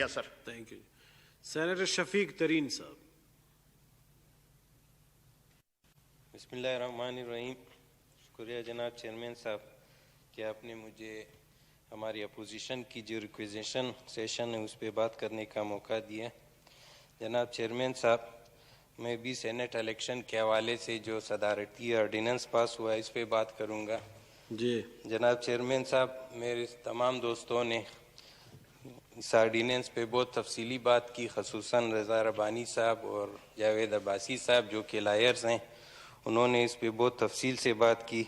Yes, sir. Thank you. Senator Shafiq Tareen sahab. बिस्मिल्लाहिर्रहमानिर्रहीम। शुक्रिया जनाब चेयरमैन साहब कि आपने मुझे हमारी अपोजिशन की जो रिक्वेजिशन सेशन है उस पर बात करने का मौका दिया। जनाब चेयरमैन साहब, मैं भी सेनेट इलेक्शन के हवाले से जो सदारती ऑर्डिनेंस पास हुआ है इस पर बात करूँगा। जी जनाब चेयरमैन साहब, मेरे तमाम दोस्तों ने इस ऑर्डिनेंस पे बहुत तफसीली बात की, खसूसन रज़ा रब्बानी साहब और जावेद अब्बासी साहब जो कि लायर्स हैं, उन्होंने इस पे बहुत तफसील से बात की।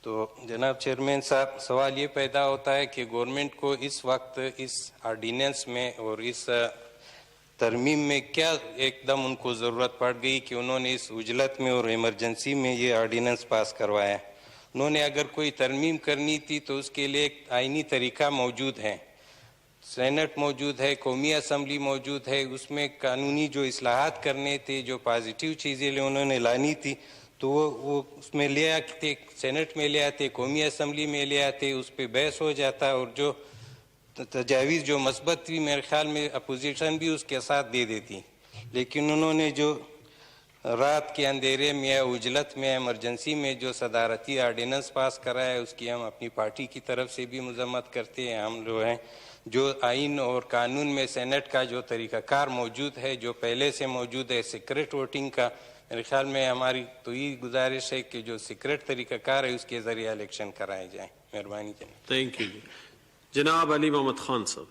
तो जनाब चेयरमैन साहब, सवाल ये पैदा होता है कि गवर्नमेंट को इस वक्त इस ऑर्डिनेंस में और इस तरमीम में क्या एकदम उनको ज़रूरत पड़ गई कि उन्होंने इस उजलत में और इमरजेंसी में ये ऑर्डिनेंस पास करवाया। उन्होंने अगर कोई तरमीम करनी थी तो उसके लिए एक आइनी तरीका मौजूद है, सेनेट मौजूद है, कौमी असम्बली मौजूद है, उसमें कानूनी जो इस्लाहात करने थे, जो पॉजिटिव चीज़ें उन्होंने लानी थी तो वो उसमें ले आते, सेनेट में ले आते, कौमी असम्बली में ले आते, उस पर बहस हो जाता और जो तजावीज़ जो मस्बत थी मेरे ख्याल में अपोजिशन भी उसके साथ दे देती। लेकिन उन्होंने जो रात के अंधेरे में या उजलत में इमरजेंसी में जो सदारती ऑर्डिनेंस पास करा है उसकी हम अपनी पार्टी की तरफ से भी मजम्मत करते हैं। हम जो हैं जो आइन और कानून में सेनेट का जो तरीक़ाकार मौजूद है, जो पहले से मौजूद है सीक्रेट वोटिंग का, मेरे ख्याल में हमारी तो ये गुजारिश है कि जो सीक्रेट तरीक़ाकार है उसके ज़रिए इलेक्शन कराए जाए। मेहरबानी जनाब। Thank you. Janab Ali Mohammad Khan sahab.